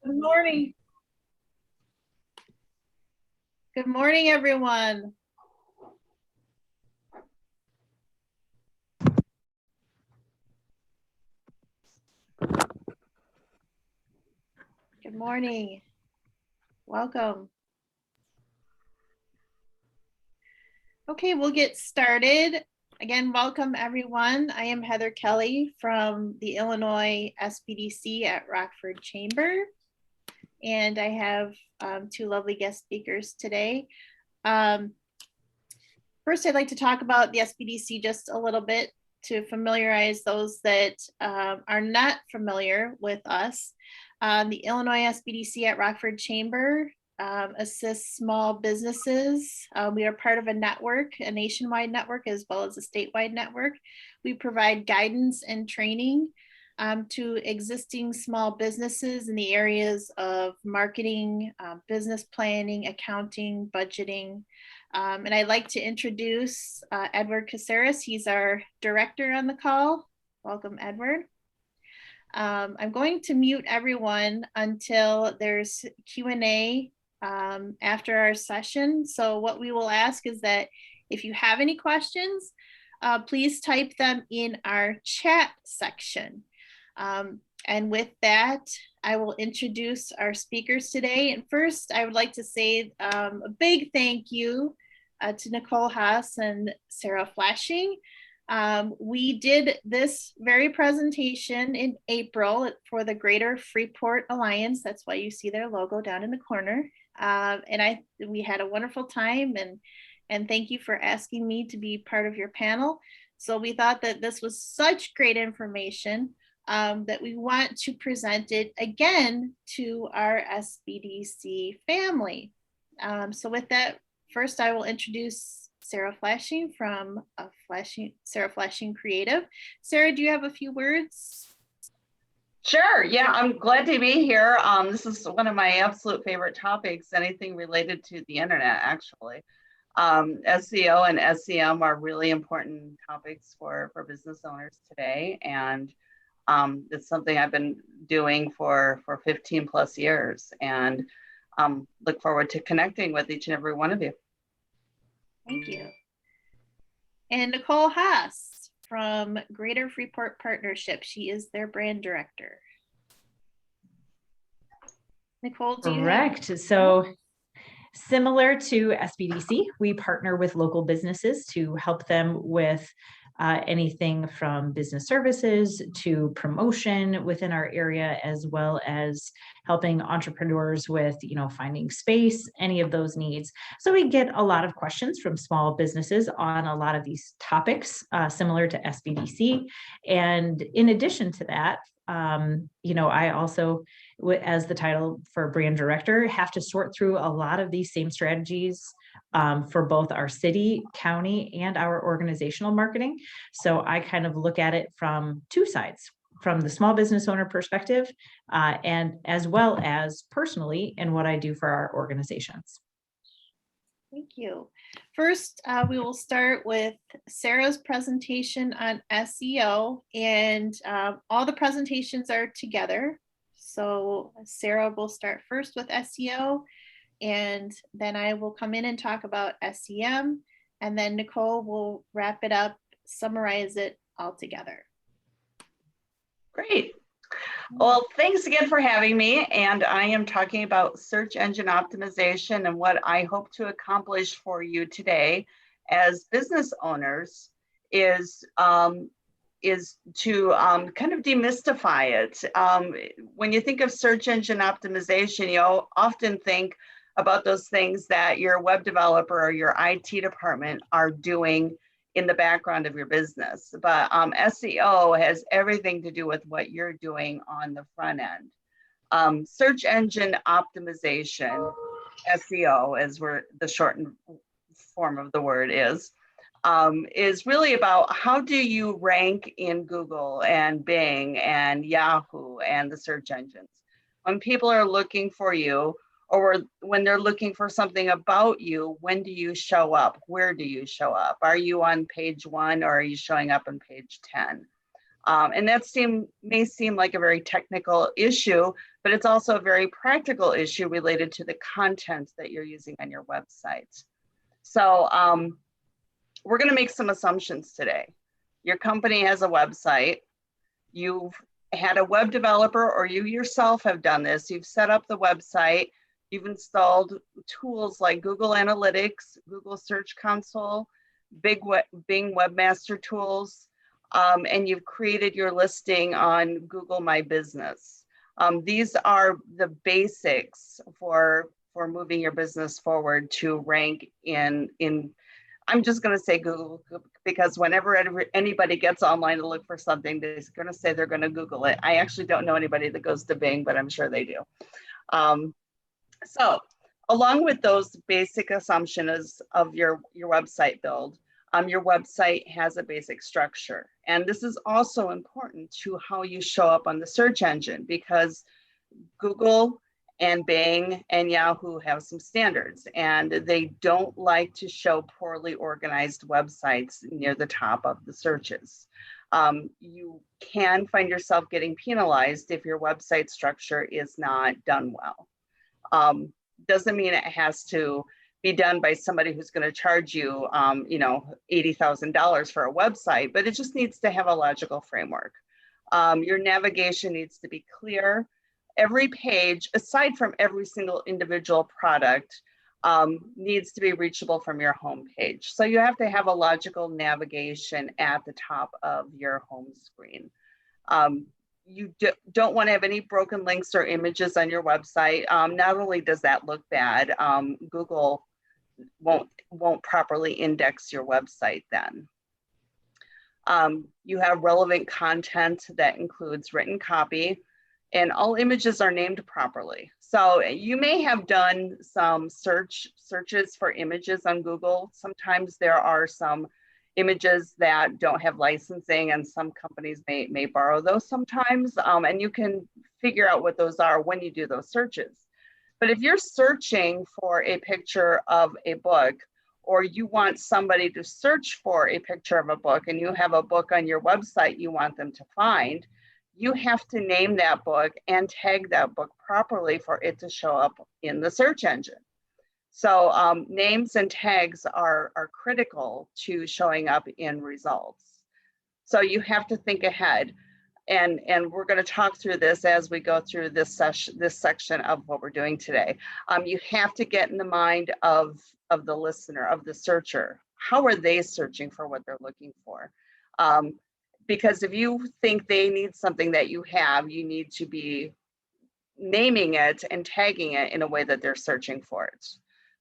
Good morning. Good morning, everyone. Good morning. Welcome. Okay, we'll get started. Again, welcome everyone. I am Heather Kelly from the Illinois SBDC at Rockford Chamber. And I have two lovely guest speakers today. First, I'd like to talk about the SBDC just a little bit to familiarize those that are not familiar with us. The Illinois SBDC at Rockford Chamber assists small businesses. We are part of a network, a nationwide network, as well as a statewide network. We provide guidance and training to existing small businesses in the areas of marketing, business planning, accounting, budgeting. And I'd like to introduce Edward Caceres. He's our director on the call. Welcome, Edward. I'm going to mute everyone until there's Q&A after our session. So what we will ask is that if you have any questions, please type them in our chat section. And with that, I will introduce our speakers today. And first, I would like to say a big thank you to Nicole Haas and Sarah Flashing. We did this very presentation in April for the Greater Freeport Alliance. That's why you see their logo down in the corner. And we had a wonderful time, and thank you for asking me to be part of your panel. So we thought that this was such great information that we want to present it again to our SBDC family. So with that, first I will introduce Sarah Flashing from Sarah Flashing Creative. Sarah, do you have a few words? Sure, yeah, I'm glad to be here. This is one of my absolute favorite topics, anything related to the internet, actually. SEO and SEM are really important topics for business owners today. And it's something I've been doing for 15 plus years, and look forward to connecting with each and every one of you. Thank you. And Nicole Haas from Greater Freeport Partnership. She is their brand director. Nicole, do you Correct. So similar to SBDC, we partner with local businesses to help them with anything from business services to promotion within our area, as well as helping entrepreneurs with, finding space, any of those needs. So we get a lot of questions from small businesses on a lot of these topics, similar to SBDC. And in addition to that, I also, as the title for brand director, have to sort through a lot of these same strategies for both our city, county, and our organizational marketing. So I kind of look at it from two sides, from the small business owner perspective, and as well as personally in what I do for our organizations. Thank you. First, we will start with Sarah's presentation on SEO, and all the presentations are together. So Sarah will start first with SEO, and then I will come in and talk about SEM, and then Nicole will wrap it up, summarize it all together. Great. Well, thanks again for having me. And I am talking about search engine optimization and what I hope to accomplish for you today as business owners is to kind of demystify it. When you think of search engine optimization, you often think about those things that your web developer or your IT department are doing in the background of your business. But SEO has everything to do with what you're doing on the front end. Search engine optimization, SEO, as the shortened form of the word is really about how do you rank in Google and Bing and Yahoo and the search engines. When people are looking for you, or when they're looking for something about you, when do you show up? Where do you show up? Are you on page 1 or are you showing up on page 10? And that may seem like a very technical issue, but it's also a very practical issue related to the content that you're using on your website. So we're going to make some assumptions today. Your company has a website. You've had a web developer, or you yourself have done this. You've set up the website. You've installed tools like Google Analytics, Google Search Console, Bing Webmaster Tools, and you've created your listing on Google My Business. These are the basics for moving your business forward to rank in I'm just going to say Google, because whenever anybody gets online to look for something, they're going to say they're going to Google it. I actually don't know anybody that goes to Bing, but I'm sure they do. So along with those basic assumptions of your website build, your website has a basic structure. And this is also important to how you show up on the search engine, because Google and Bing and Yahoo have some standards, and they don't like to show poorly organized websites near the top of the searches. You can find yourself getting penalized if your website structure is not done well. Doesn't mean it has to be done by somebody who's going to charge you, $80,000 for a website, but it just needs to have a logical framework. Your navigation needs to be clear. Every page, aside from every single individual product, needs to be reachable from your home page. So you have to have a logical navigation at the top of your home screen. You don't want to have any broken links or images on your website. Not only does that look bad, Google won't properly index your website then. You have relevant content that includes written copy, and all images are named properly. So you may have done some searches for images on Google. Sometimes there are some images that don't have licensing, and some companies may borrow those sometimes, and you can figure out what those are when you do those searches. But if you're searching for a picture of a book, or you want somebody to search for a picture of a book, and you have a book on your website you want them to find, you have to name that book and tag that book properly for it to show up in the search engine. So names and tags are critical to showing up in results. So you have to think ahead. And we're going to talk through this as we go through this section of what we're doing today. You have to get in the mind of the listener, of the searcher. How are they searching for what they're looking for? Because if you think they need something that you have, you need to be naming it and tagging it in a way that they're searching for it.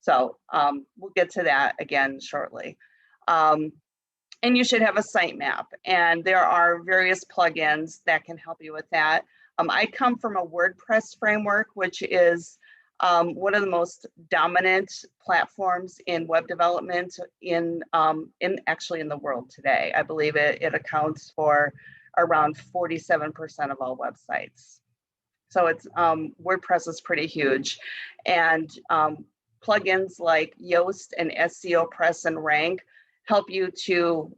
So we'll get to that again shortly. And you should have a sitemap, and there are various plugins that can help you with that. I come from a WordPress framework, which is one of the most dominant platforms in web development actually in the world today. I believe it accounts for around 47% of all websites. So it's WordPress is pretty huge, and plugins like Yoast and SEO Press and Rank help you to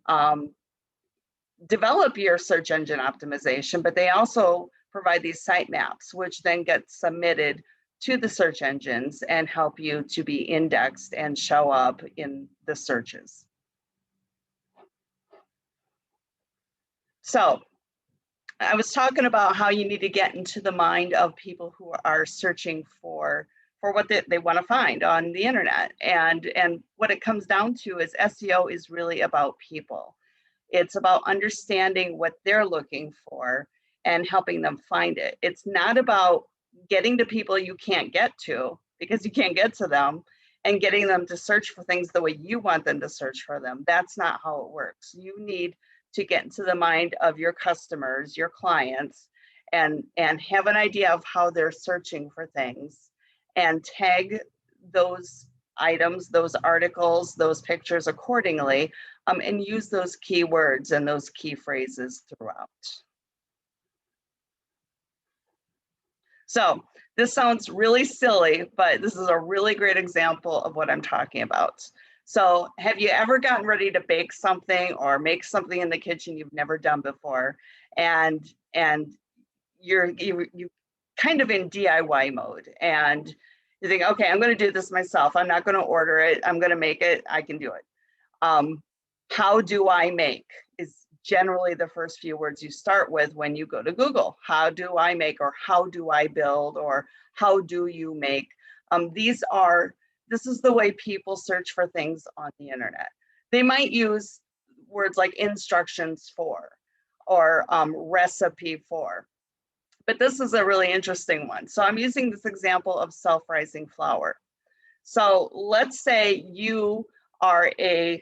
develop your search engine optimization, but they also provide these sitemaps, which then get submitted to the search engines and help you to be indexed and show up in the searches. So I was talking about how you need to get into the mind of people who are searching for what they want to find on the internet. And what it comes down to is SEO is really about people. It's about understanding what they're looking for and helping them find it. It's not about getting to people you can't get to, because you can't get to them, and getting them to search for things the way you want them to search for them. That's not how it works. You need to get into the mind of your customers, your clients, and have an idea of how they're searching for things, and tag those items, those articles, those pictures accordingly, and use those keywords and those key phrases throughout. So this sounds really silly, but this is a really great example of what I'm talking about. So have you ever gotten ready to bake something or make something in the kitchen you've never done before, and you kind of in DIY mode, and you think, okay, I'm going to do this myself. I'm not going to order it. I'm going to make it. I can do it. How do I make is generally the first few words you start with when you go to Google. How do I make, or how do I build, or how do you make? This is the way people search for things on the internet. They might use words like instructions for, or recipe for, but this is a really interesting one. So I'm using this example of self-rising flour. So let's say you are a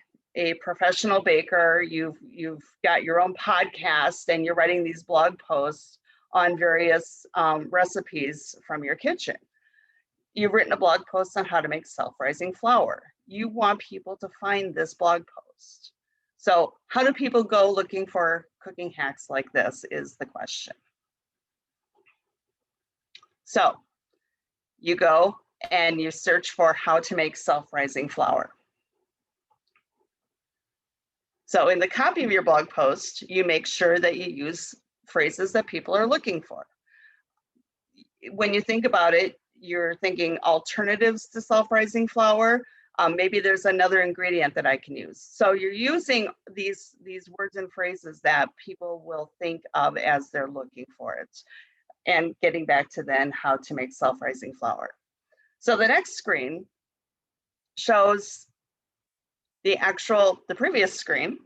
professional baker, you've got your own podcast, and you're writing these blog posts on various recipes from your kitchen. You've written a blog post on how to make self-rising flour. You want people to find this blog post. So how do people go looking for cooking hacks like this is the question. So you go and you search for how to make self-rising flour. So in the copy of your blog post, you make sure that you use phrases that people are looking for. When you think about it, you're thinking alternatives to self-rising flour. Maybe there's another ingredient that I can use. So you're using these words and phrases that people will think of as they're looking for it. And getting back to then how to make self-rising flour. So the next screen shows the previous screen.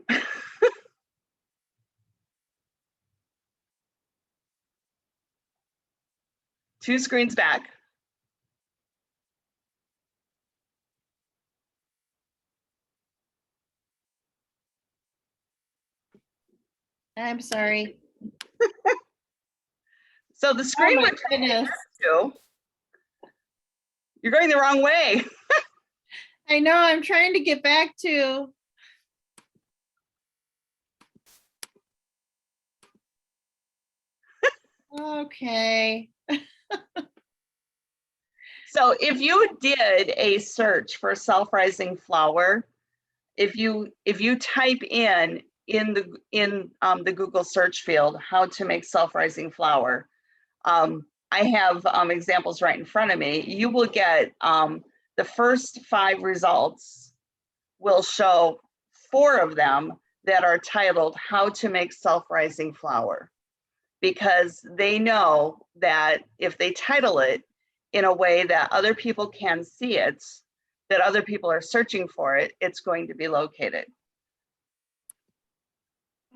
Two screens back. I'm sorry. So the screen Oh my goodness. You're going the wrong way. I know, I'm trying to get back to. Okay. So if you did a search for self-rising flour, if you type in the Google search field how to make self-rising flour, I have examples right in front of me. You will get the first 5 results will show 4 of them that are titled how to make self-rising flour, because they know that if they title it in a way that other people can see it, that other people are searching for it, it's going to be located.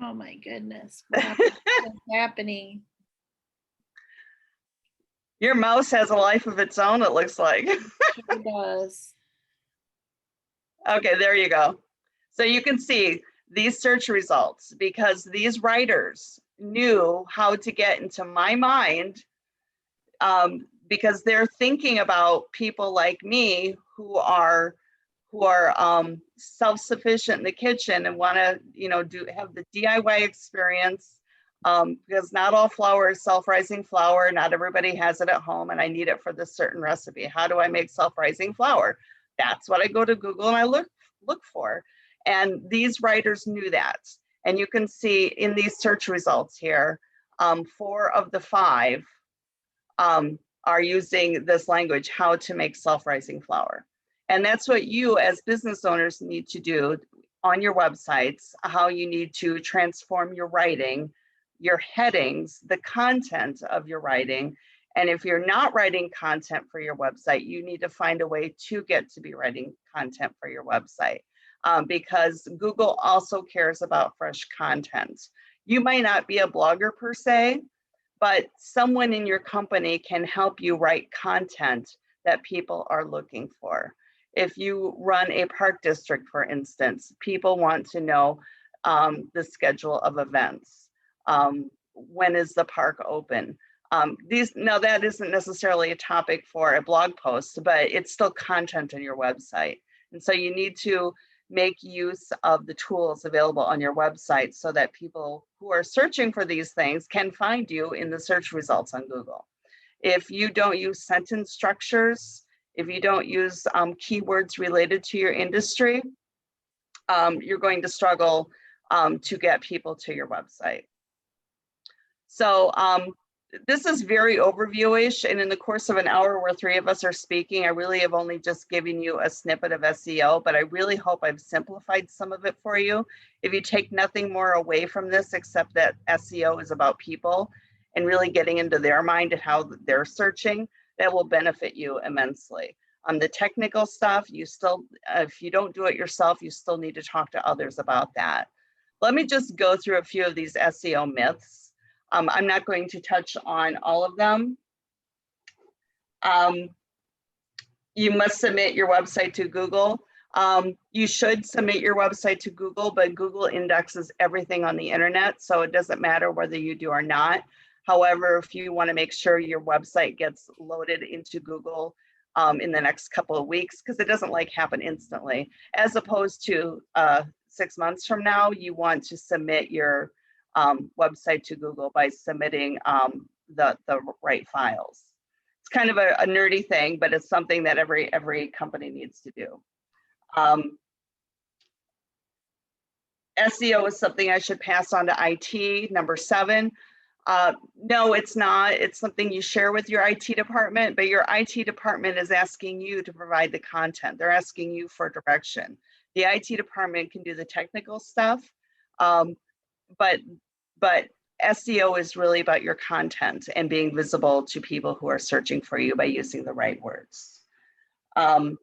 Oh my goodness. What's happening? Your mouse has a life of its own, it looks like. It does. Okay, there you go. So you can see these search results, because these writers knew how to get into my mind, because they're thinking about people like me who are self-sufficient in the kitchen and want to have the DIY experience, because not all flour is self-rising flour. Not everybody has it at home, and I need it for this certain recipe. How do I make self-rising flour? That's what I go to Google and I look for. And these writers knew that. And you can see in these search results here, 4 of the 5 are using this language, how to make self-rising flour. And that's what you as business owners need to do on your websites, how you need to transform your writing, your headings, the content of your writing. And if you're not writing content for your website, you need to find a way to get to be writing content for your website, because Google also cares about fresh content. You might not be a blogger per se, but someone in your company can help you write content that people are looking for. If you run a park district, for instance, people want to know the schedule of events. When is the park open? Now that isn't necessarily a topic for a blog post, but it's still content on your website. And so you need to make use of the tools available on your website so that people who are searching for these things can find you in the search results on Google. If you don't use sentence structures, if you don't use keywords related to your industry, you're going to struggle to get people to your website. So this is very overview-ish, and in the course of an hour where three of us are speaking, I really have only just given you a snippet of SEO, but I really hope I've simplified some of it for you. If you take nothing more away from this, except that SEO is about people and really getting into their mind and how they're searching, that will benefit you immensely. On the technical stuff, you still, if you don't do it yourself, you still need to talk to others about that. Let me just go through a few of these SEO myths. I'm not going to touch on all of them. You must submit your website to Google. You should submit your website to Google, but Google indexes everything on the internet, so it doesn't matter whether you do or not. However, if you want to make sure your website gets loaded into Google in the next couple of weeks, because it doesn't like happen instantly, as opposed to 6 months from now, you want to submit your website to Google by submitting the right files. It's kind of a nerdy thing, but it's something that every company needs to do. SEO is something I should pass on to IT. Number 7. No, it's not. It's something you share with your IT department, but your IT department is asking you to provide the content. They're asking you for direction. The IT department can do the technical stuff, but SEO is really about your content and being visible to people who are searching for you by using the right words. Number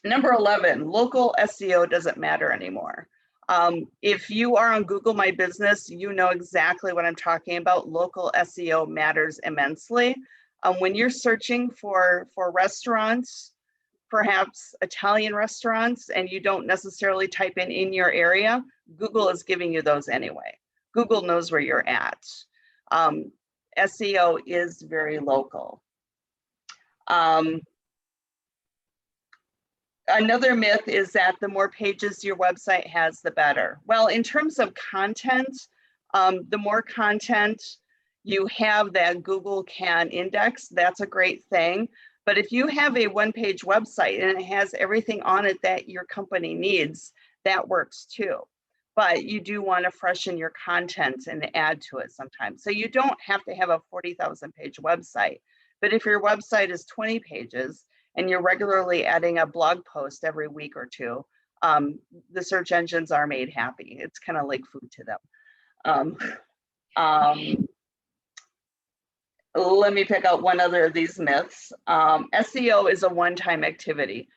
11, local SEO doesn't matter anymore. If you are on Google My Business, you know exactly what I'm talking about. Local SEO matters immensely. When you're searching for restaurants, perhaps Italian restaurants, and you don't necessarily type in your area, Google is giving you those anyway. Google knows where you're at. SEO is very local. Another myth is that the more pages your website has, the better. Well, in terms of content, the more content you have that Google can index, that's a great thing. But if you have a one-page website and it has everything on it that your company needs, that works too. But you do want to freshen your content and add to it sometimes. So you don't have to have a 40,000 page website. But if your website is 20 pages and you're regularly adding a blog post every week or two, the search engines are made happy. It's kind of like food to them. Let me pick out one other of these myths. SEO is a one-time activity.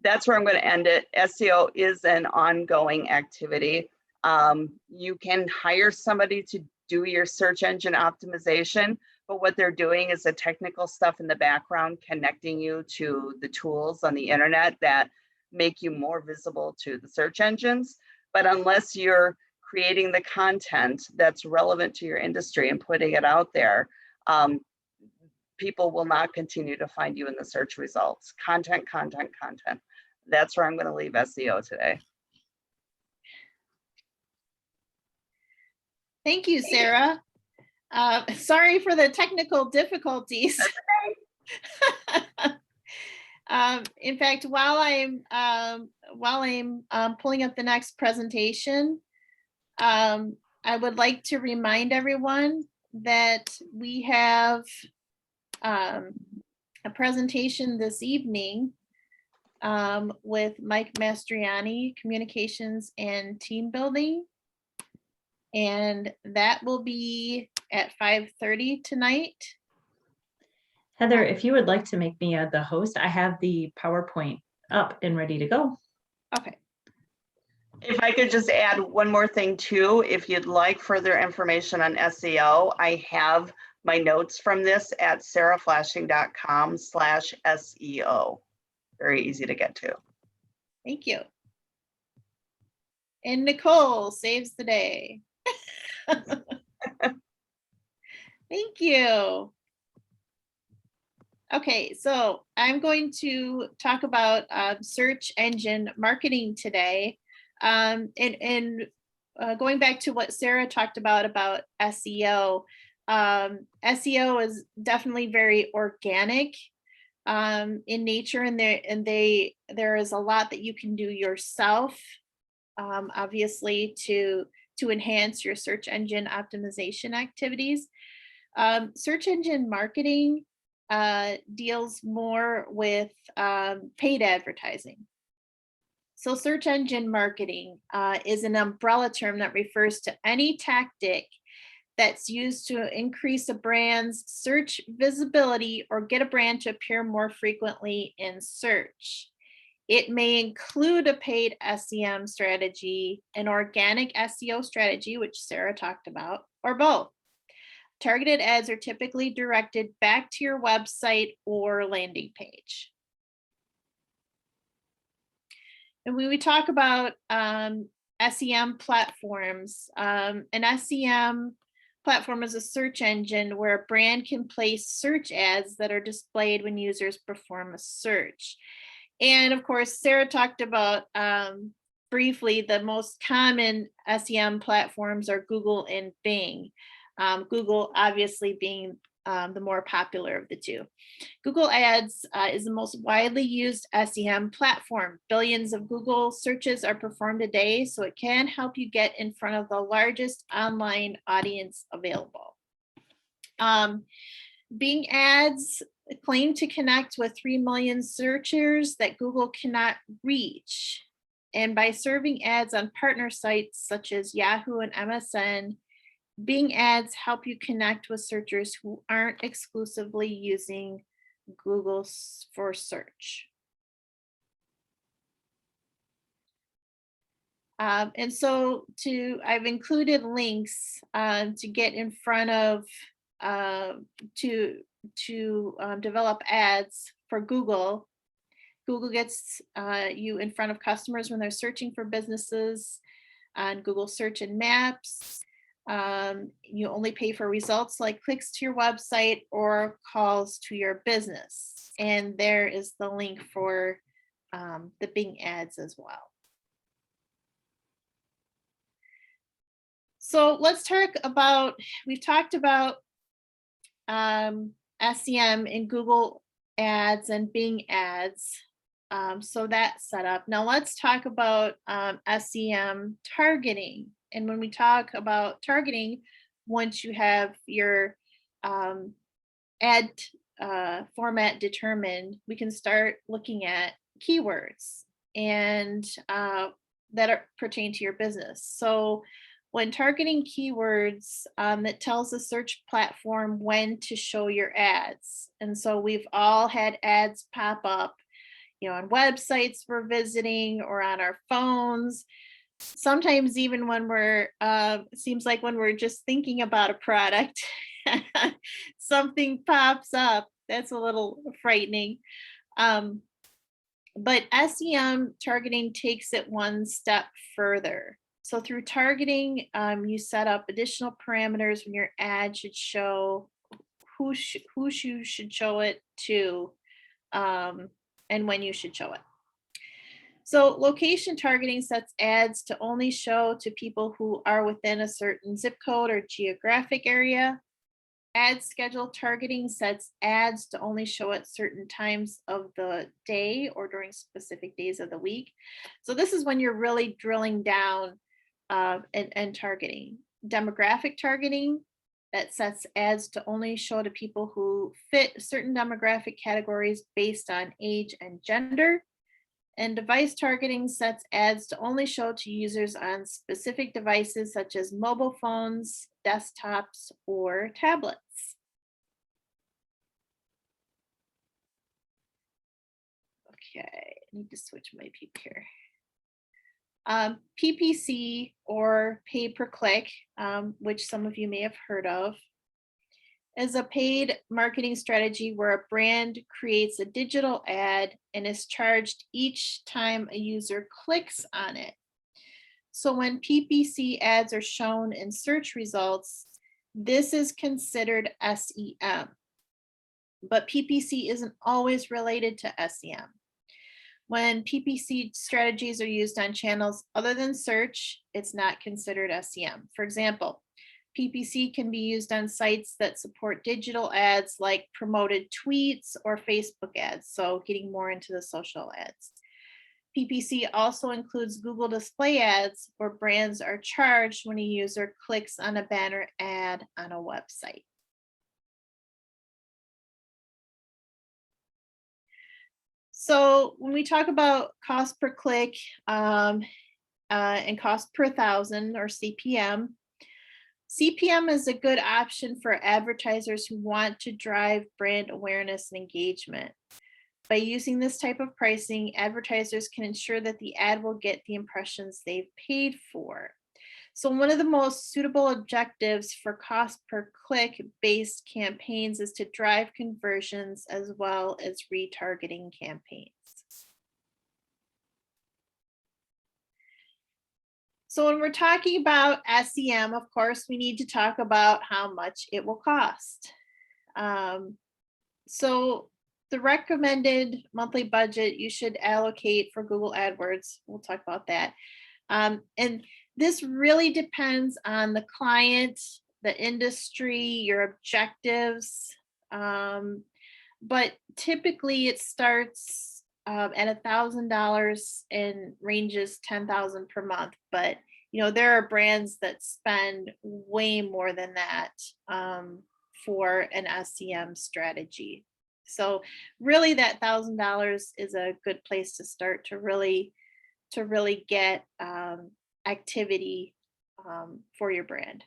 That's where I'm going to end it. SEO is an ongoing activity. You can hire somebody to do your search engine optimization, but what they're doing is the technical stuff in the background, connecting you to the tools on the internet that make you more visible to the search engines. But unless you're creating the content that's relevant to your industry and putting it out there, people will not continue to find you in the search results. Content, content, content. That's where I'm going to leave SEO today. Thank you, Sarah. Sorry for the technical difficulties. In fact, while I'm pulling up the next presentation, I would like to remind everyone that we have a presentation this evening with Mike Mastriani, Communications and Team Building. And that will be at 5:30 tonight. Heather, if you would like to make me the host, I have the PowerPoint up and ready to go. Okay. If I could just add one more thing too, if you'd like further information on SEO, I have my notes from this at sarahflashing.com/SEO. Very easy to get to. Thank you. And Nicole saves the day. Thank you. Okay, so I'm going to talk about search engine marketing today. And going back to what Sarah talked about SEO, SEO is definitely very organic in nature, and there is a lot that you can do yourself, obviously, to enhance your search engine optimization activities. Search engine marketing deals more with paid advertising. So search engine marketing is an umbrella term that refers to any tactic that's used to increase a brand's search visibility or get a brand to appear more frequently in search. It may include a paid SEM strategy, an organic SEO strategy, which Sarah talked about, or both. Targeted ads are typically directed back to your website or landing page. And when we talk about SEM platforms, an SEM platform is a search engine where a brand can place search ads that are displayed when users perform a search. And of course, Sarah talked about briefly the most common SEM platforms are Google and Bing. Google obviously being the more popular of the two. Google Ads is the most widely used SEM platform. Billions of Google searches are performed a day, so it can help you get in front of the largest online audience available. Bing Ads claim to connect with 3 million searchers that Google cannot reach. And by serving ads on partner sites such as Yahoo and MSN, Bing Ads help you connect with searchers who aren't exclusively using Google for search. And so I've included links to get in front of, to develop ads for Google. Google gets you in front of customers when they're searching for businesses on Google Search and Maps. You only pay for results like clicks to your website or calls to your business. And there is the link for the Bing Ads as well. So let's talk about, we've talked about SEM in Google Ads and Bing Ads. So that's set up. Now let's talk about SEM targeting. And when we talk about targeting, once you have your ad format determined, we can start looking at keywords and that pertain to your business. So when targeting keywords, it tells the search platform when to show your ads. And so we've all had ads pop up, on websites we're visiting or on our phones. Sometimes even when we're, seems like when we're just thinking about a product, something pops up. That's a little frightening. But SEM targeting takes it one step further. So through targeting, you set up additional parameters when your ad should show, who you should show it to, and when you should show it. So location targeting sets ads to only show to people who are within a certain zip code or geographic area. Ad schedule targeting sets ads to only show at certain times of the day or during specific days of the week. So this is when you're really drilling down and targeting. Demographic targeting, that sets ads to only show to people who fit certain demographic categories based on age and gender. And device targeting sets ads to only show to users on specific devices such as mobile phones, desktops, or tablets. Okay, I need to switch my peep here. PPC, or pay per click, which some of you may have heard of, is a paid marketing strategy where a brand creates a digital ad and is charged each time a user clicks on it. So when PPC ads are shown in search results, this is considered SEM. But PPC isn't always related to SEM. When PPC strategies are used on channels other than search, it's not considered SEM. For example, PPC can be used on sites that support digital ads like promoted tweets or Facebook ads, so getting more into the social ads. PPC also includes Google display ads, where brands are charged when a user clicks on a banner ad on a website. So when we talk about cost per click and cost per thousand, or CPM, CPM is a good option for advertisers who want to drive brand awareness and engagement. By using this type of pricing, advertisers can ensure that the ad will get the impressions they've paid for. So one of the most suitable objectives for cost per click based campaigns is to drive conversions as well as retargeting campaigns. So when we're talking about SEM, of course, we need to talk about how much it will cost. So the recommended monthly budget you should allocate for Google AdWords, we'll talk about that. And this really depends on the client, the industry, your objectives. But typically it starts at $1,000 and ranges $10,000 per month. But there are brands that spend way more than that for an SEM strategy. So really that $1,000 is a good place to start to really get activity for your brand.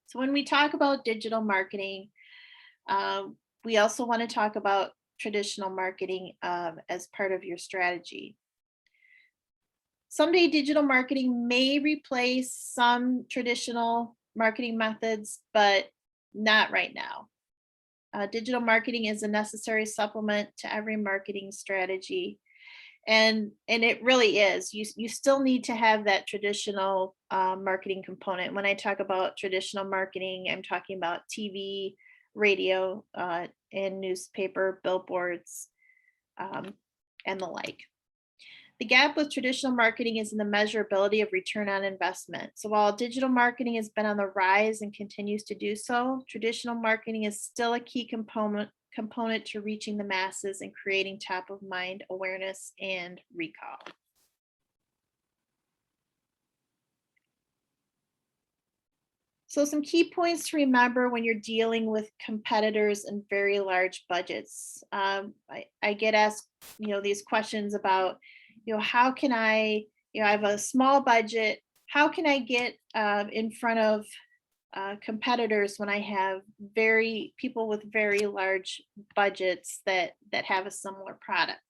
So when we talk about digital marketing, we also want to talk about traditional marketing as part of your strategy. Someday digital marketing may replace some traditional marketing methods, but not right now. Digital marketing is a necessary supplement to every marketing strategy. And it really is. You still need to have that traditional marketing component. When I talk about traditional marketing, I'm talking about TV, radio, and newspaper, billboards, and the like. The gap with traditional marketing is in the measurability of return on investment. So while digital marketing has been on the rise and continues to do so, traditional marketing is still a key component to reaching the masses and creating top of mind awareness and recall. So some key points to remember when you're dealing with competitors and very large budgets. I get asked, these questions about, how can I have a small budget, how can I get in front of competitors when I have people with very large budgets that have a similar product.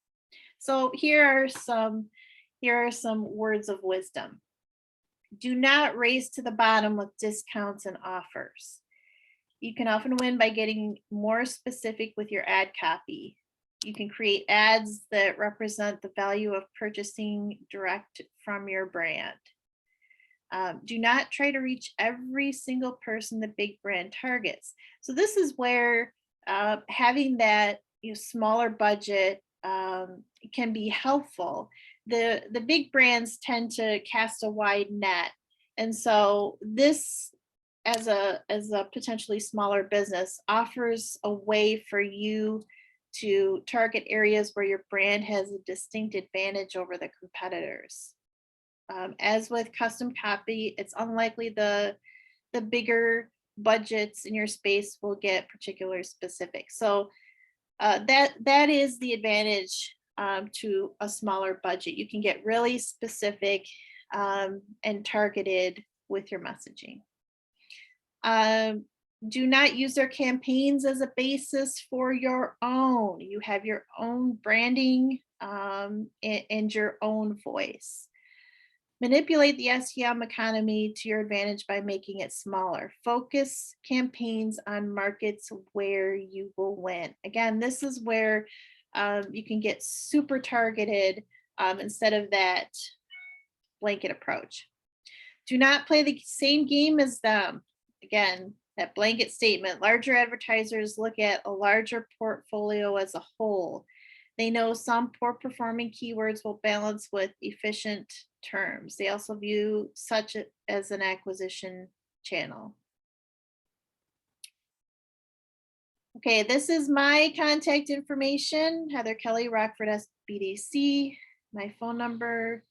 So here are some words of wisdom. Do not race to the bottom with discounts and offers. You can often win by getting more specific with your ad copy. You can create ads that represent the value of purchasing direct from your brand. Do not try to reach every single person the big brand targets. So this is where having that smaller budget can be helpful. The big brands tend to cast a wide net, and so this, as a potentially smaller business, offers a way for you to target areas where your brand has a distinct advantage over the competitors. As with custom copy, it's unlikely the bigger budgets in your space will get particular specific. So that is the advantage to a smaller budget. You can get really specific and targeted with your messaging. Do not use their campaigns as a basis for your own. You have your own branding and your own voice. Manipulate the SEM economy to your advantage by making it smaller. Focus campaigns on markets where you will win. Again, this is where you can get super targeted instead of that blanket approach. Do not play the same game as them. Again, that blanket statement. Larger advertisers look at a larger portfolio as a whole. They know some poor performing keywords will balance with efficient terms. They also view such as an acquisition channel. Okay, this is my contact information, Heather Kelly, Rockford SBDC, my phone number,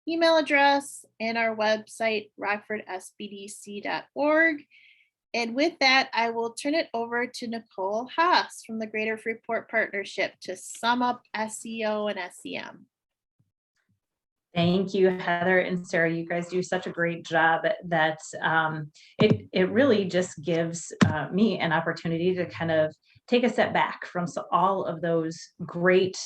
email address, and our website, rockfordsbdc.org. And with that, I will turn it over to Nicole Haas from the Greater Freeport Partnership to sum up SEO and SEM. Thank you, Heather and Sarah. You guys do such a great job that it really just gives me an opportunity to kind of take a step back from all of those great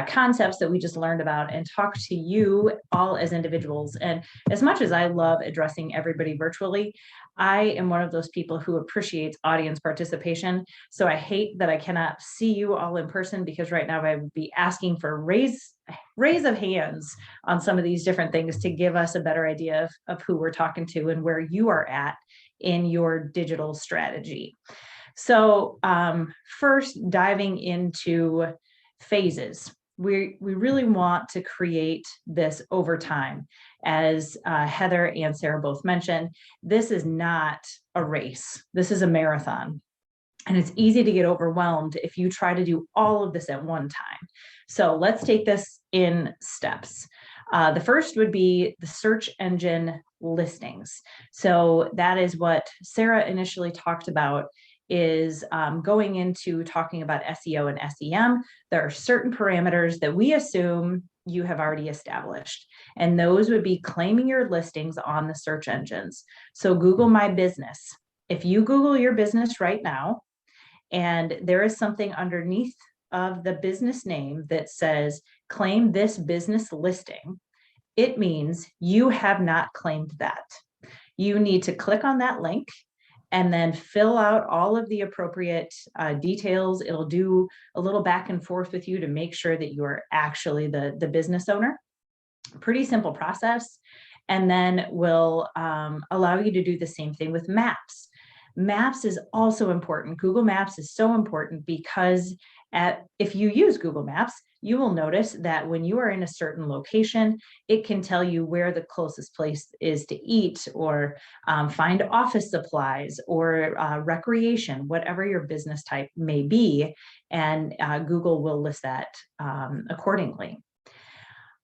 concepts that we just learned about and talk to you all as individuals. And as much as I love addressing everybody virtually, I am one of those people who appreciates audience participation. So I hate that I cannot see you all in person, because right now I would be asking for raise of hands on some of these different things to give us a better idea of who we're talking to and where you are at in your digital strategy. So first, diving into phases. We really want to create this over time. As Heather and Sarah both mentioned, this is not a race. This is a marathon. And it's easy to get overwhelmed if you try to do all of this at one time. So let's take this in steps. The first would be the search engine listings. So that is what Sarah initially talked about, is going into talking about SEO and SEM. There are certain parameters that we assume you have already established, and those would be claiming your listings on the search engines. So Google My Business. If you Google your business right now, and there is something underneath of the business name that says claim this business listing, it means you have not claimed that. You need to click on that link and then fill out all of the appropriate details. It'll do a little back and forth with you to make sure that you are actually the business owner. Pretty simple process. And then we'll allow you to do the same thing with maps. Maps is also important. Google Maps is so important because if you use Google Maps, you will notice that when you are in a certain location, it can tell you where the closest place is to eat, or find office supplies, or recreation, whatever your business type may be, and Google will list that accordingly.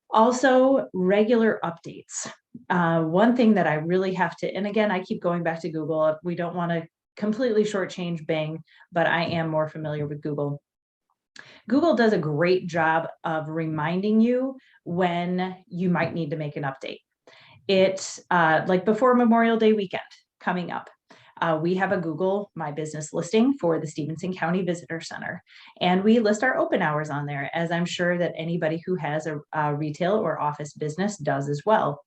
Also, regular updates. One thing that I really have to, and again, I keep going back to Google. We don't want to completely shortchange Bing, but I am more familiar with Google. Google does a great job of reminding you when you might need to make an update. It's like before Memorial Day weekend coming up. We have a Google My Business listing for the Stevenson County Visitor Center, and we list our open hours on there, as I'm sure that anybody who has a retail or office business does as well.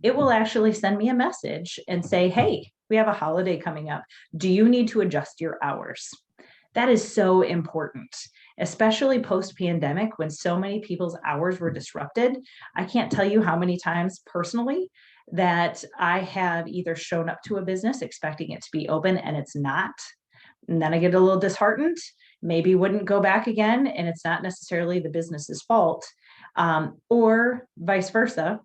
It will actually send me a message and say, hey, we have a holiday coming up. Do you need to adjust your hours? That is so important, especially post-pandemic when so many people's hours were disrupted. I can't tell you how many times personally that I have either shown up to a business expecting it to be open and it's not. And then I get a little disheartened, maybe wouldn't go back again, and it's not necessarily the business's fault. Or vice versa.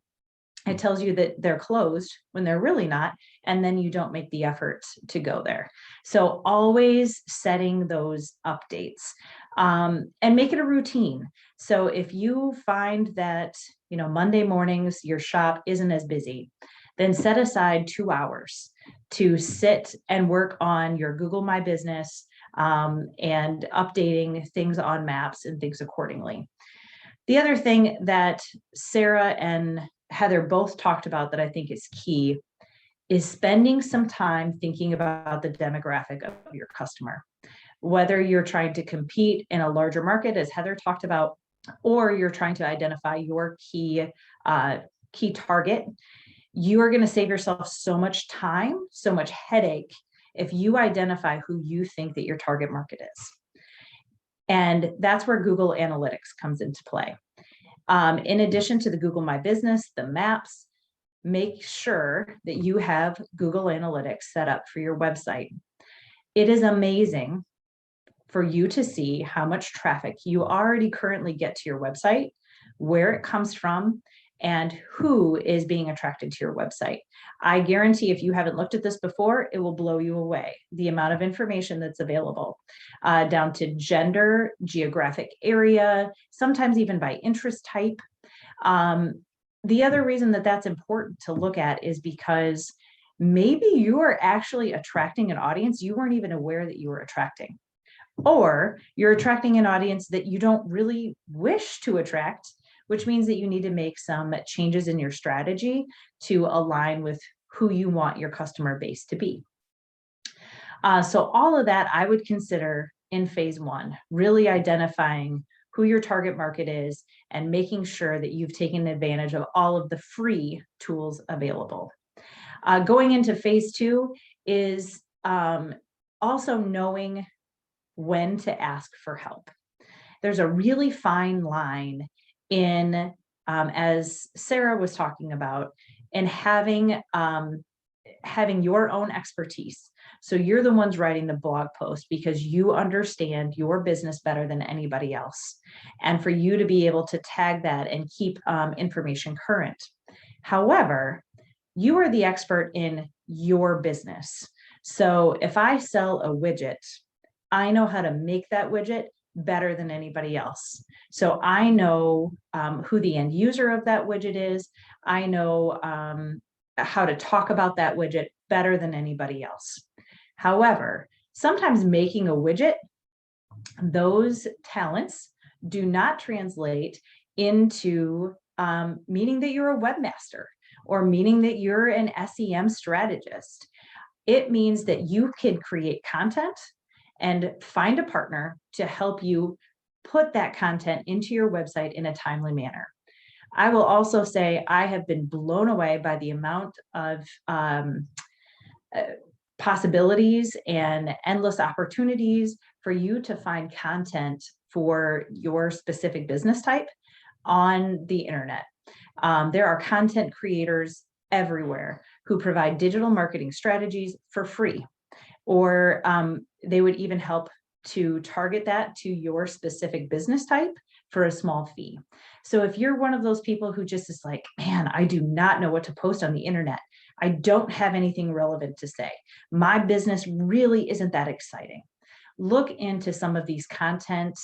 It tells you that they're closed when they're really not, and then you don't make the effort to go there. So always setting those updates, and make it a routine. So if you find that, Monday mornings, your shop isn't as busy, then set aside 2 hours to sit and work on your Google My Business, and updating things on maps and things accordingly. The other thing that Sarah and Heather both talked about that I think is key is spending some time thinking about the demographic of your customer. Whether you're trying to compete in a larger market, as Heather talked about, or you're trying to identify your key target, you are going to save yourself so much time, so much headache if you identify who you think that your target market is. And that's where Google Analytics comes into play. In addition to the Google My Business, the maps, make sure that you have Google Analytics set up for your website. It is amazing for you to see how much traffic you already currently get to your website, where it comes from, and who is being attracted to your website. I guarantee if you haven't looked at this before, it will blow you away. The amount of information that's available, down to gender, geographic area, sometimes even by interest type. The other reason that that's important to look at is because maybe you are actually attracting an audience you weren't even aware that you were attracting. Or you're attracting an audience that you don't really wish to attract, which means that you need to make some changes in your strategy to align with who you want your customer base to be. So all of that I would consider in phase one, really identifying who your target market is and making sure that you've taken advantage of all of the free tools available. Going into phase two is also knowing when to ask for help. There's a really fine line in, as Sarah was talking about, in having your own expertise. So you're the ones writing the blog post because you understand your business better than anybody else. And for you to be able to tag that and keep information current. However, you are the expert in your business. So if I sell a widget, I know how to make that widget better than anybody else. So I know who the end user of that widget is. I know how to talk about that widget better than anybody else. However, sometimes making a widget, those talents do not translate into meaning that you're a webmaster or meaning that you're an SEM strategist. It means that you can create content and find a partner to help you put that content into your website in a timely manner. I will also say I have been blown away by the amount of possibilities and endless opportunities for you to find content for your specific business type on the internet. There are content creators everywhere who provide digital marketing strategies for free, or they would even help to target that to your specific business type for a small fee. So if you're one of those people who just is like, man, I do not know what to post on the internet, I don't have anything relevant to say, my business really isn't that exciting, look into some of these content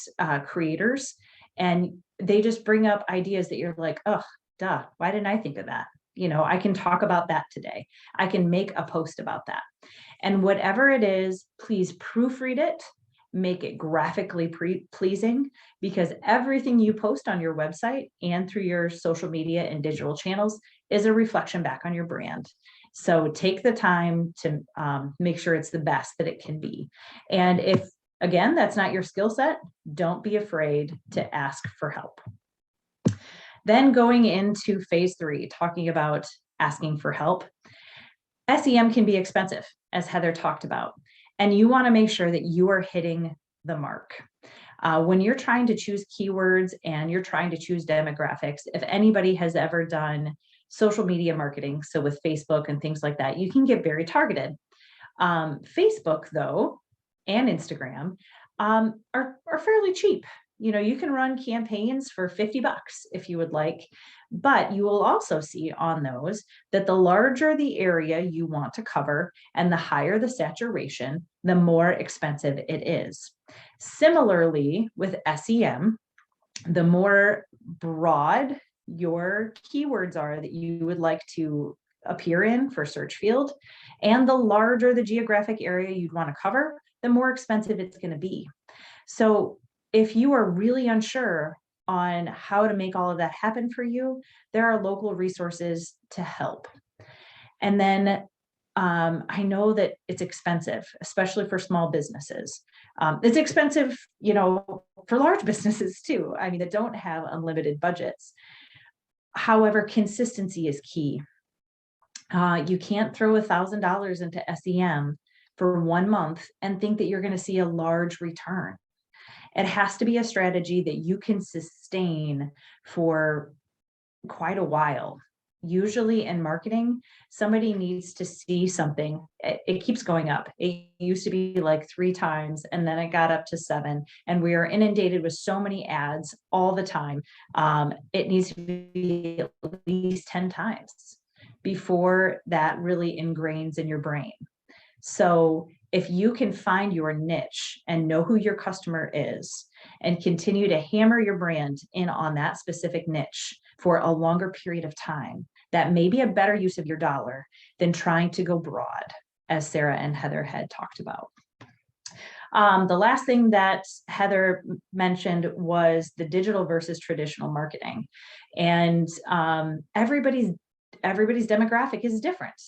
creators, and they just bring up ideas that you're like, oh, duh, why didn't I think of that? You know, I can talk about that today. I can make a post about that. And whatever it is, please proofread it, make it graphically pleasing, because everything you post on your website and through your social media and digital channels is a reflection back on your brand. So take the time to make sure it's the best that it can be. And if, again, that's not your skill set, don't be afraid to ask for help. Then going into phase three, talking about asking for help. SEM can be expensive, as Heather talked about, and you want to make sure that you are hitting the mark. When you're trying to choose keywords and you're trying to choose demographics, if anybody has ever done social media marketing, so with Facebook and things like that, you can get very targeted. Facebook, though, and Instagram are fairly cheap. You know, you can run campaigns for $50 if you would like, but you will also see on those that the larger the area you want to cover and the higher the saturation, the more expensive it is. Similarly, with SEM, the more broad your keywords are that you would like to appear in for search field, and the larger the geographic area you'd want to cover, the more expensive it's going to be. So if you are really unsure on how to make all of that happen for you, there are local resources to help. And then I know that it's expensive, especially for small businesses. It's expensive, you know, for large businesses too. I mean, that don't have unlimited budgets. However, consistency is key. You can't throw $1,000 into SEM for 1 month and think that you're going to see a large return. It has to be a strategy that you can sustain for quite a while. Usually in marketing, somebody needs to see something. It keeps going up. It used to be like 3 times, and then it got up to 7. And we are inundated with so many ads all the time. It needs to be at least 10 times before that really ingrains in your brain. So if you can find your niche and know who your customer is and continue to hammer your brand in on that specific niche for a longer period of time, that may be a better use of your dollar than trying to go broad, as Sarah and Heather had talked about. The last thing that Heather mentioned was the digital versus traditional marketing. And everybody's demographic is different.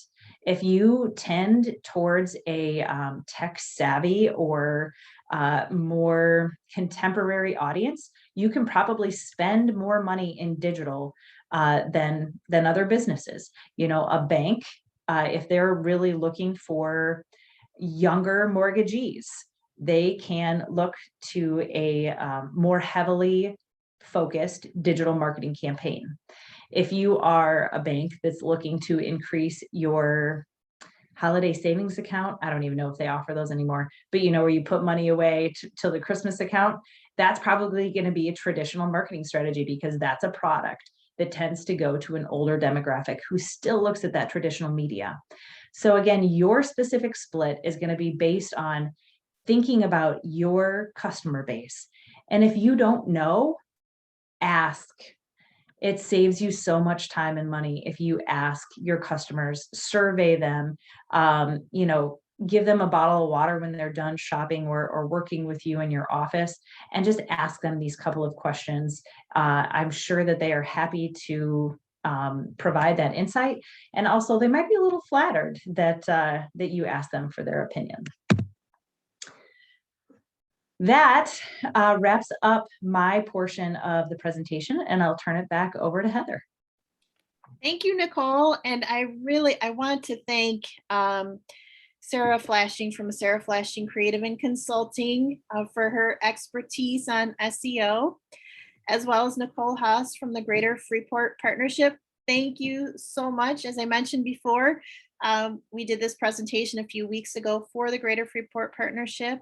If you tend towards a tech savvy or more contemporary audience, you can probably spend more money in digital than other businesses. You know, a bank, if they're really looking for younger mortgagees, they can look to a more heavily focused digital marketing campaign. If you are a bank that's looking to increase your holiday savings account, I don't even know if they offer those anymore, but you know, where you put money away till the Christmas account, that's probably going to be a traditional marketing strategy, because that's a product that tends to go to an older demographic who still looks at that traditional media. So again, your specific split is going to be based on thinking about your customer base. And if you don't know, ask. It saves you so much time and money if you ask your customers, survey them, you know, give them a bottle of water when they're done shopping or working with you in your office, and just ask them these couple of questions. I'm sure that they are happy to provide that insight. And also they might be a little flattered that you asked them for their opinion. That wraps up my portion of the presentation, and I'll turn it back over to Heather. Thank you, Nicole. And I want to thank Sarah Flashing from Sarah Flashing Creative and Consulting for her expertise on SEO, as well as Nicole Haas from the Greater Freeport Partnership. Thank you so much. As I mentioned before, we did this presentation a few weeks ago for the Greater Freeport Partnership,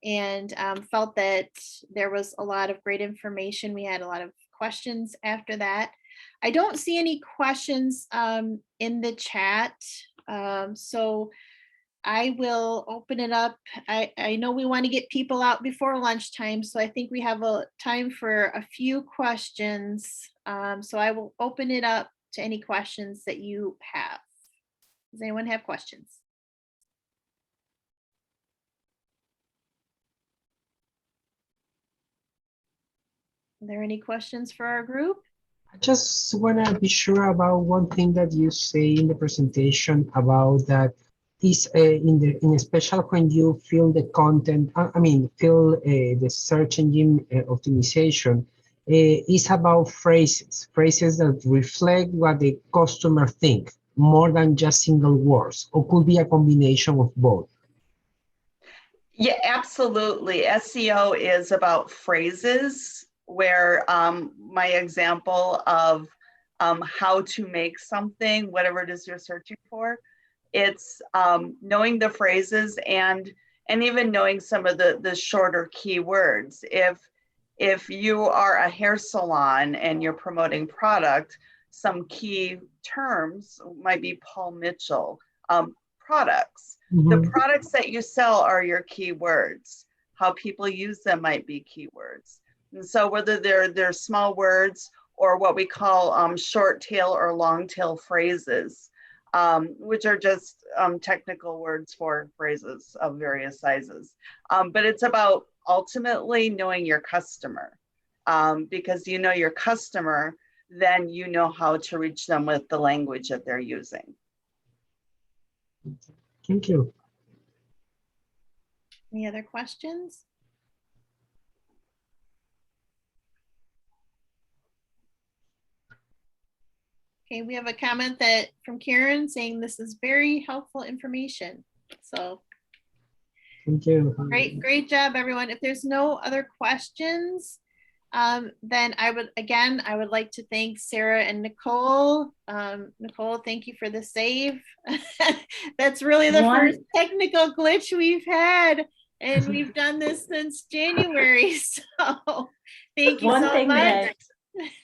and felt that there was a lot of great information. We had a lot of questions after that. I don't see any questions in the chat, so I will open it up. I know we want to get people out before lunchtime, so I think we have a time for a few questions. So I will open it up to any questions that you have. Does anyone have questions? Are there any questions for our group? I just want to be sure about one thing that you say in the presentation about that is especially when you fill the content, fill the search engine optimization, is about phrases that reflect what the customer think, more than just single words, or could be a combination of both. Yeah, absolutely. SEO is about phrases, where my example of how to make something, whatever it is you're searching for, it's knowing the phrases and even knowing some of the shorter keywords. If you are a hair salon and you're promoting product, some key terms might be Paul Mitchell products. Mm-hmm. The products that you sell are your keywords. How people use them might be keywords. And so whether they're small words or what we call short tail or long tail phrases, which are just technical words for phrases of various sizes. But it's about ultimately knowing your customer, because you know your customer, then you know how to reach them with the language that they're using. Thank you. Any other questions? Okay, we have a comment from Karen saying this is very helpful information. So thank you. Great job, everyone. If there's no other questions, then I would like to thank Sarah and Nicole. Nicole, thank you for the save. That's really the first technical glitch we've had, and we've done this since January. So thank you so much.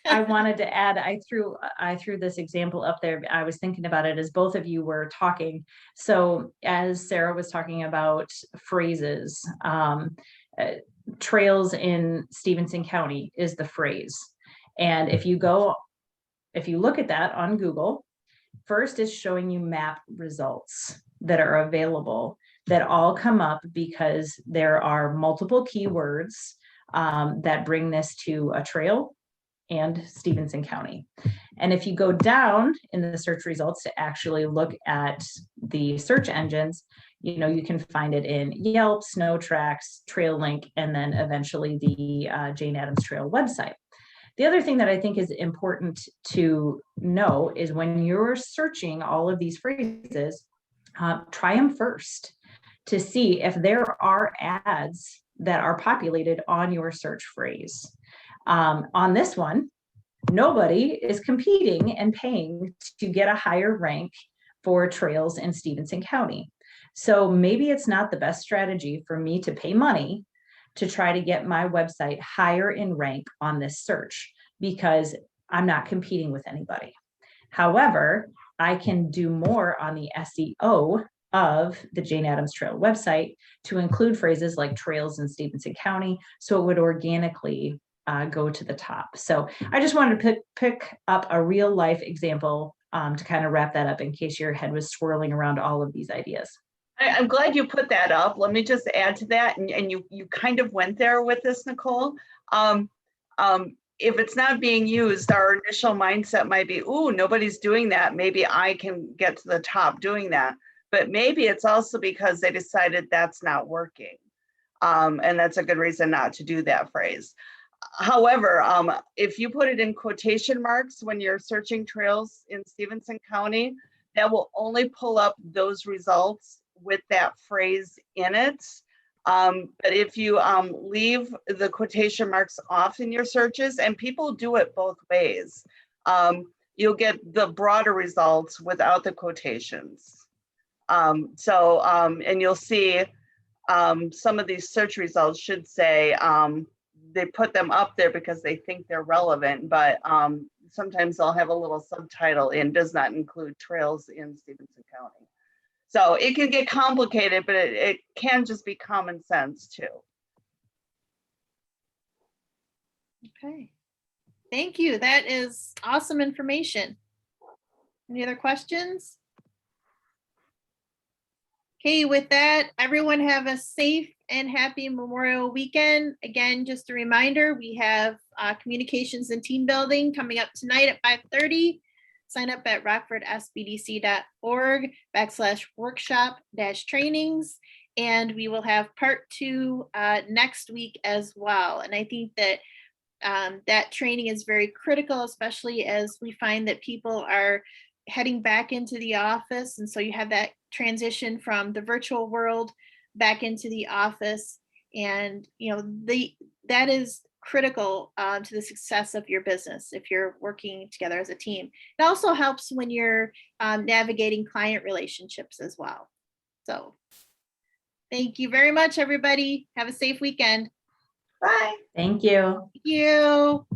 I wanted to add, I threw this example up there. I was thinking about it as both of you were talking. So as Sarah was talking about phrases, trails in Stevenson County is the phrase. And if you look at that on Google, First is showing you map results that are available that all come up because there are multiple keywords that bring this to a trail and Stevenson County. And if you go down in the search results to actually look at the search engines, you can find it in Yelp, Snow Tracks, Trail Link, and then eventually the Jane Addams Trail website. The other thing that I think is important to know is when you're searching all of these phrases, try them first to see if there are ads that are populated on your search phrase. On this one, nobody is competing and paying to get a higher rank for trails in Stevenson County. So maybe it's not the best strategy for me to pay money to try to get my website higher in rank on this search because I'm not competing with anybody. However, I can do more on the SEO of the Jane Addams Trail website to include phrases like trails in Stevenson County, so it would organically go to the top. So I just wanted to pick up a real life example to kind of wrap that up in case your head was swirling around all of these ideas. I'm glad you put that up. Let me just add to that, and you kind of went there with this, Nicole. If it's not being used, our initial mindset might be, "Ooh, nobody's doing that. Maybe I can get to the top doing that." But maybe it's also because they decided that's not working, and that's a good reason not to do that phrase. However, if you put it in quotation marks when you're searching trails in Stevenson County, that will only pull up those results with that phrase in it. But if you leave the quotation marks off in your searches, and people do it both ways, you'll get the broader results without the quotations. And you'll see some of these search results should say they put them up there because they think they're relevant, but sometimes they'll have a little subtitle in does not include trails in Stevenson County. So it can get complicated, but it can just be common sense too. Okay. Thank you. That is awesome information. Any other questions? Okay, with that, everyone have a safe and happy Memorial Weekend. Again, just a reminder, we have communications and team building coming up tonight at 5:30. Sign up at rockfordsbdc.org/workshop-trainings. And we will have part 2 next week as well. And I think that that training is very critical, especially as we find that people are heading back into the office. And so you have that transition from the virtual world back into the office. And, that is critical to the success of your business if you're working together as a team. It also helps when you're navigating client relationships as well. So thank you very much, everybody. Have a safe weekend. Bye. Thank you. Thank you.